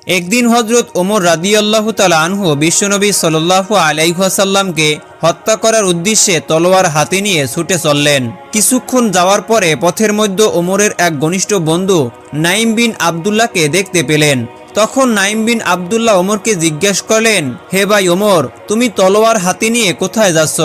একদিন হযরত ওমর রাদিয়াল্লাহু তাআলা আনহু বিশ্বনবী সাল্লাল্লাহু আলাইহি ওয়াসাল্লামকে হত্যা করার উদ্দেশ্যে তলোয়ার হাতে নিয়ে ছুটে চললেন। কিছুক্ষণ যাওয়ার পরে পথের মধ্যে ওমরের এক ঘনিষ্ঠ বন্ধু নাঈম বিন আব্দুল্লাহকে দেখতে পেলেন। তখন নাঈম বিন আব্দুল্লাহ ওমরকে জিজ্ঞেস করলেন, হে ভাই ওমর, তুমি তলোয়ার হাতে নিয়ে কোথায় যাচ্ছ?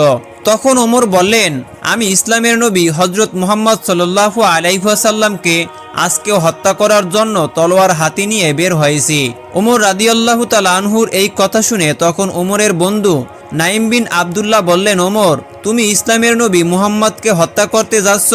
তখন ওমর বললেন, আমি ইসলামের নবী হযরত মুহাম্মদ সাল্লাল্লাহু আলাইহি ওয়াসাল্লামকে আজকেও হত্যা করার জন্য তলোয়ার হাতে নিয়ে বের হয়েছি। ওমর রাদিয়াল্লাহু তাআলা আনহুর এই কথা শুনে তখন ওমরের বন্ধু নাঈম বিন আব্দুল্লাহ বললেন, ওমর, তুমি ইসলামের নবী মুহাম্মদকে হত্যা করতে যাচ্ছ,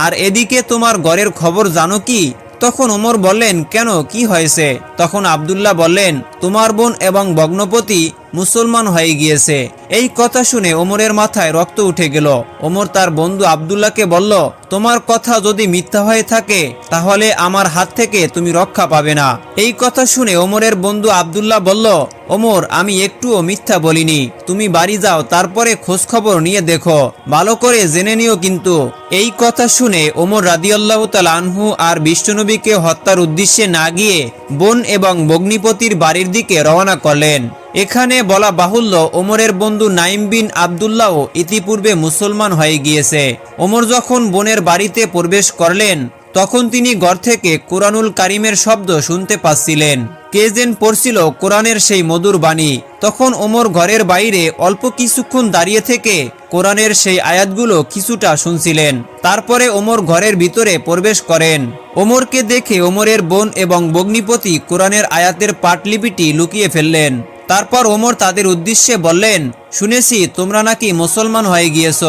আর এদিকে তোমার ঘরের খবর জানো কি? তখন ওমর বললেন, কেন, কি হয়েছে? তখন আব্দুল্লাহ বললেন, তোমার বোন এবং ভগ্নপতি মুসলমান হয়ে গিয়েছে। এই কথা শুনে ওমরের মাথায় রক্ত উঠে গেল। ওমর তার বন্ধু আব্দুল্লাহকে বলল, তোমার কথা যদি মিথ্যা হয়ে থাকে তাহলে আমার হাত থেকে তুমি রক্ষা পাবে না। এই কথা শুনে ওমরের বন্ধু আব্দুল্লাহ বলল, ওমর, আমি একটুও মিথ্যা বলিনি। তুমি বাড়ি যাও, তারপরে খোঁজ খবর নিয়ে দেখো, ভালো করে জেনে নিও কিন্তু। এই কথা শুনে ওমর রাদিয়াল্লাহু তাআলা আনহু আর বিশ্বনবীকে হত্যার উদ্দেশ্যে না গিয়ে বোন এবং ভগ্নিপতির বাড়ির দিকে রওনা করলেন। এখানে বলা বাহুল্য, ওমরের বন্ধু নাঈম বিন আব্দুল্লাহ ইতিপূর্বে মুসলমান হয়ে গিয়েছে। ওমর যখন বোনের বাড়িতে প্রবেশ করলেন তখন তিনি ঘর থেকে কোরআনুল কারীমের শব্দ শুনতে পাচ্ছিলেন। কে যেন পড়ছিল কোরআনের সেই মধুর বাণী। তখন ওমর ঘরের বাইরে অল্প কিছুক্ষণ দাঁড়িয়ে থেকে কোরআনের সেই আয়াতগুলো কিছুটা শুনছিলেন। তারপরে ওমর ঘরের ভিতরে প্রবেশ করেন। ওমরকে দেখে ওমরের বোন এবং ভগ্নিপতি কোরআনের আয়াতের পাটলিপিটি লুকিয়ে ফেললেন। তারপর ওমর তাদের উদ্দেশ্যে বললেন, শুনেছি তোমরা নাকি মুসলমান হয়ে গিয়েছ।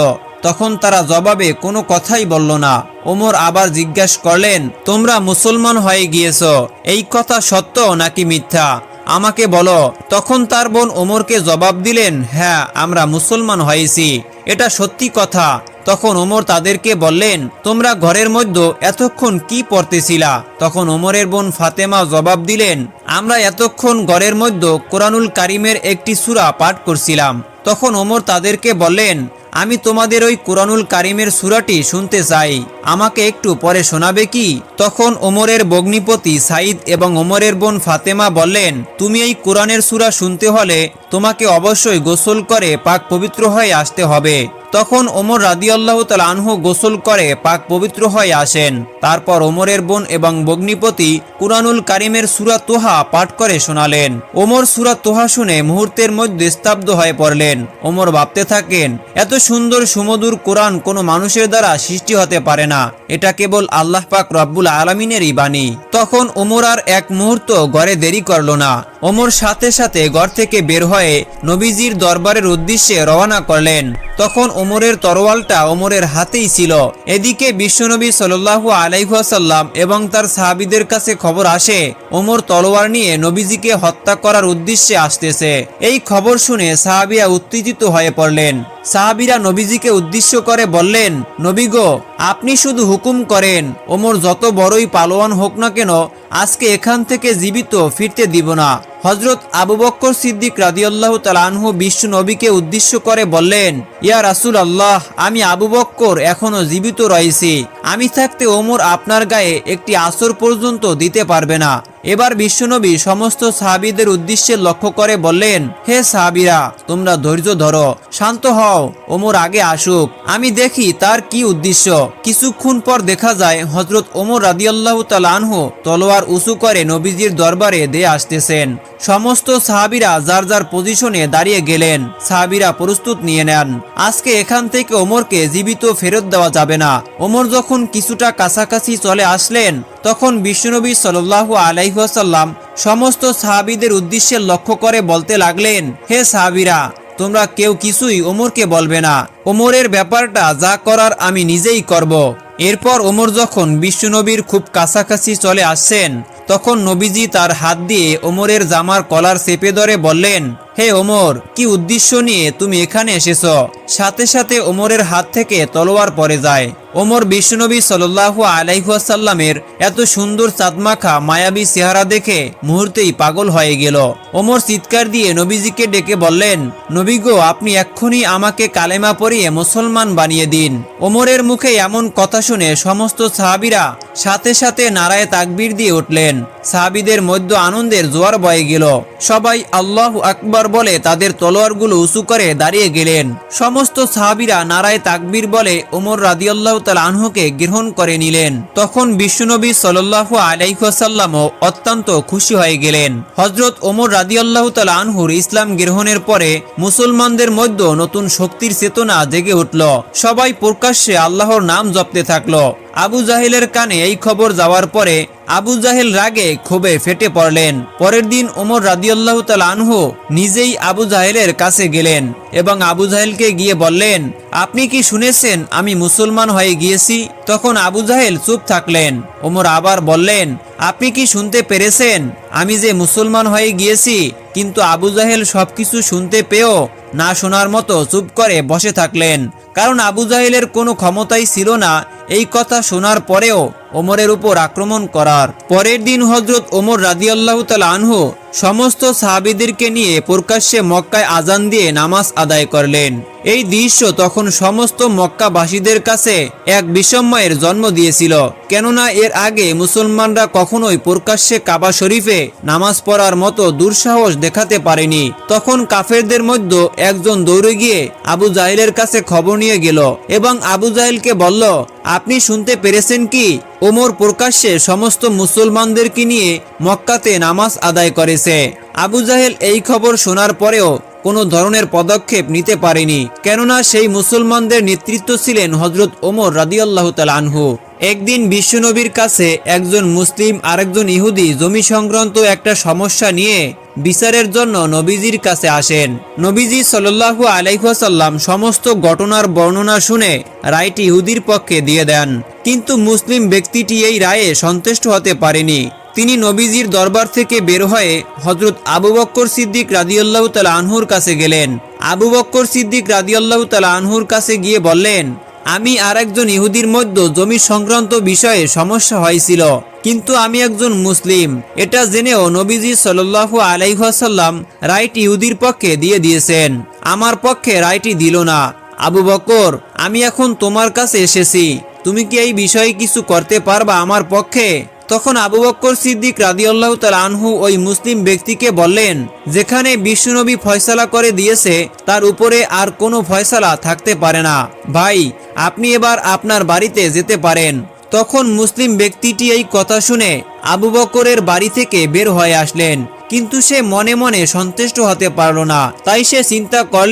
তখন তারা জবাবে কোনো কথাই বলল না। ওমর আবার জিজ্ঞাসা করলেন, তোমরা মুসলমান হয়ে গিয়েছ, এই কথা সত্য নাকি মিথ্যা? আমাকে বলো। তখন তার বোন ওমরকে জবাব দিলেন, হ্যাঁ, আমরা মুসলমান হয়েছি, এটা সত্যি কথা। তখন ওমর তাদেরকে বললেন, তোমরা ঘরের মধ্যে এতক্ষণ কি পড়তেছিলা? তখন ওমরের বোন ফাতেমা জবাব দিলেন, আমরা এতক্ষণ ঘরের মধ্যে কোরআনুল কারীমের একটি সূরা পাঠ করছিলাম। তখন ওমর তাদেরকে বললেন, আমি তোমাদের ওই কোরআনুল কারীমের সূরাটি শুনতে চাই, আমাকে একটু পরে শোনাবে কি? তখন ওমরের ভগ্নিপতি সাঈদ এবং ওমরের বোন ফাতেমা বললেন, তুমি এই কোরআনের সূরা শুনতে হলে তোমাকে অবশ্যই গোসল করে পাক পবিত্র হয়ে আসতে হবে। তখন ওমর রাদিয়াল্লাহু তাআলা আনহু গোসল করে পাক পবিত্র হয়ে আসেন। তারপর ওমরের বোন এবং ভগ্নিপতি কুরআনুল কারীমের সূরা তোহা পাঠ করে শোনালেন। ওমর সূরা তোহা শুনে মুহূর্তের মধ্যে স্তব্ধ হয়ে পড়লেন। ওমর ভাবতে থাকেন, এত সুন্দর সুমধুর কোরআন কোনো মানুষের দ্বারা সৃষ্টি হতে পারে না, এটা কেবল আল্লাহ পাক রব্বুল আলামিনেরই বাণী। তখন ওমর আর এক মুহূর্ত ঘরে দেরি করল না। ওমর সাথে সাথে ঘর থেকে বের হয়ে নবীজির দরবারের উদ্দেশ্যে রওনা করলেন। তখন ওমরের তরোয়ালটা ওমরের হাতেই ছিল। এদিকে বিশ্বনবী সাল্লাল্লাহু আলাইহি ওয়াসাল্লাম এবং তার সাহাবীদের কাছে খবর আসে ওমর তলোয়ার নিয়ে নবীজিকে হত্যা করার উদ্দেশ্যে আসতেছে। এই খবর শুনে সাহাবীরা উত্তেজিত হয়ে পড়লেন। সাহাবীরা নবীজিকে উদ্দেশ্য করে বললেন, নবী গো, আপনি শুধু হুকুম করেন, ওমর যত বড়ই পালোয়ান হোক না কেন আজকে এখান থেকে জীবিত ফিরতে দিব না। হযরত আবু বকর সিদ্দিক রাদিয়াল্লাহু তাআলা আনহু বিশ্ব নবীকে উদ্দেশ্য করে বললেন, ইয়া রাসূলুল্লাহ, আমি আবু বকর এখনো জীবিত রয়েছি, আমি থাকতে ওমর আপনার গায়ে একটি আসর পর্যন্ত দিতে পারবে না। এবার বিশ্বনবী সমস্ত সাহাবীদের উদ্দেশ্যে লক্ষ্য করে বললেন, হে সাহাবীরা, তোমরা ধৈর্য ধরো, শান্ত হও, ওমর আগে আসুক, আমি দেখি তার কি উদ্দেশ্য। কিছুক্ষণ পর দেখা যায় হযরত ওমর রাদিয়াল্লাহু তাআলা আনহু তলোয়ার উঁচু করে নবীজির দরবারে দিয়ে আসতেছেন। সমস্ত সাহাবীরা যার যার পজিশনে দাঁড়িয়ে গেলেন। সাহাবীরা প্রস্তুত নিয়ে নেন, আজকে এখান থেকে ওমরকে জীবিত ফেরত দেওয়া যাবে না। ওমর যখন কিছুটা কাছাকাছি চলে আসলেন তখন বিশ্বনবী সাল্লাল্লাহু আলাইহি ওয়াসাল্লাম সমস্ত সাহাবীদের উদ্দেশ্যে লক্ষ্য করে বলতে লাগলেন, হে সাহাবীরা, তোমরা কেউ কিছুই ওমরকে বলবে না, ওমরের ব্যাপারটা যা করার আমি নিজেই করব। এরপর ওমর যখন বিশ্বনবীর খুব কাছাকাছি চলে আসছেন তখন নবীজি তার হাত দিয়ে ওমরের জামার কলার চেপে ধরে বললেন, হে ওমর, কি উদ্দেশ্য নিয়ে তুমি এখানে এসেছো? সাথে সাথে ওমরের হাত থেকে তলোয়ার পড়ে যায়। ওমর বিশ্বনবী সাল্লাল্লাহু আলাইহি ওয়াসাল্লামের এত সুন্দর চাঁদমাখা মায়াবী চেহারা দেখে মুহূর্তেই পাগল হয়ে গেল। ওমর চিৎকার দিয়ে নবীজিকে ডেকে বললেন, নবী গো, আপনি এক্ষুনি আমাকে কালেমা পড়িয়ে মুসলমান বানিয়ে দিন। ওমরের মুখে এমন কথা শুনে সমস্ত সাহাবীরা সাথে সাথে নারায়ে তাকবীর দিয়ে উঠলেন। সাহাবীদের মধ্যে আনন্দের জোয়ার বয়ে গেল। সবাই আল্লাহু আকবার বলে তাদের তলোয়ারগুলো উঁচু করে দাঁড়িয়ে গেলেন। সমস্ত সাহাবীরা নারায়ে তাকবীর বলে ওমর রাদিয়াল্লাহু তাআলা আনহুকে গ্রহণ করে নিলেন। তখন বিশ্বনবী সাল্লাল্লাহু আলাইহি ওয়াসাল্লামও অত্যন্ত খুশি হয়ে গেলেন। হযরত ওমর রাদিয়াল্লাহু তাআলা আনহুর ইসলাম গ্রহণের পরে মুসলমানদের মধ্যে নতুন শক্তির চেতনা জেগে উঠল। সবাই প্রকাশ্যে আল্লাহর নাম জপতে থাকলো। আবু জাহেলের কানে এই খবর যাওয়ার পরে আবু জাহেল রাগে ক্ষোভে ফেটে পড়লেন। পরের দিন ওমর রাদিয়াল্লাহু তাআলা আনহু নিজেই আবু জাহেলের কাছে গেলেন এবং আবু জাহেলকে গিয়ে বললেন, আপনি কি শুনেছেন আমি মুসলমান হয়ে গিয়েছি? তখন আবু জাহেল চুপ থাকলেন। ওমর আবার বললেন, আপনি কি শুনতে পেরেছেন আমি যে মুসলমান হয়ে গিয়েছি? কিন্তু আবু জাহেল সবকিছু শুনতে পেয়েও না শোনার মতো চুপ করে বসে থাকলেন, কারণ আবু জাহেলের কোনো ক্ষমতাই ছিল না এই কথা শোনার পরেও ওমরের উপর আক্রমণ করার। পরের দিন হযরত ওমর রাদিয়াল্লাহু তাআলা আনহু সমস্ত সাহাবীদেরকে নিয়ে প্রকাশ্যে মক্কায় আজান দিয়ে নামাজ আদায় করলেন। এই দৃশ্য তখন সমস্ত মক্কাবাসীদের কাছে এক বিস্ময়ের জন্ম দিয়েছিল, কেননা এর আগে মুসলমানরা কখনোই প্রকাশ্যে কাবা শরীফে নামাজ পড়ার মতো দুঃসাহস দেখাতে পারেনি। তখন কাফেরদের মধ্যে একজন দৌড়ে গিয়ে আবু জাহেলের কাছে খবর নিয়ে গেল এবং আবু জাহেলকে বলল, আপনি শুনতে পেরেছেন কি ওমর প্রকাশ্যে সমস্ত মুসলমানদেরকে নিয়ে মক্কাতে নামাজ আদায় করেছে? আবু জাহেল এই খবর শোনার পরেও কোনো ধরনের পদক্ষেপ নিতে পারেনি, কেননা সেই মুসলমানদের নেতৃত্ব ছিলেন হযরত ওমর রাদিয়াল্লাহু তাআলা আনহু। একদিন বিশ্বনবীর কাছে একজন মুসলিম আরেকজন ইহুদি জমি সংক্রান্ত একটা সমস্যা নিয়ে বিচারের জন্য নবীজির কাছে আসেন। নবীজি সাল্লাল্লাহু আলাইহি ওয়াসাল্লাম সমস্ত ঘটনার বর্ণনা শুনে রায়টি ইহুদির পক্ষে দিয়ে দেন, কিন্তু মুসলিম ব্যক্তিটি এই রায়ে সন্তুষ্ট হতে পারেনি। তিনি নবীজির দরবার থেকে বের হয়ে হযরত আবু বকর সিদ্দিক রাদিয়াল্লাহু তাআলা আনহুর কাছে গেলেন। আবু বকর সিদ্দিক রাদিয়াল্লাহু তাআলা আনহুর কাছে গিয়ে বললেন, আমি আরেকজন ইহুদির মধ্যে জমি সংক্রান্ত বিষয়ে সমস্যা হয়েছিল, কিন্তু আমি একজন মুসলিম এটা জেনেও নবীজি সাল্লাল্লাহু আলাইহি ওয়াসাল্লাম রায়টি ইহুদির পক্ষে দিয়ে দিয়েছেন, আমার পক্ষে রায়টি দিল না। আবু বকর, আমি এখন তোমার কাছে এসেছি, তুমি কি এই বিষয়ে কিছু করতে পারবা আমার পক্ষে? তখন আবু বকর সিদ্দিক রাদিয়াল্লাহু তাআলা আনহু ওই মুসলিম ব্যক্তিকে বললেন, যেখানে বিশ্বনবী ফয়সালা করে দিয়েছে তার উপরে আর কোনো ফয়সালা থাকতে পারে না। ভাই, আপনি এবার আপনার বাড়িতে যেতে পারেন। তখন মুসলিম ব্যক্তিটি এই কথা শুনে আবু বকরের বাড়ি থেকে বের হয়ে আসলেন, কিন্তু সে মনে মনে সন্তুষ্ট হতে পারল না। তাই সে চিন্তা করলেন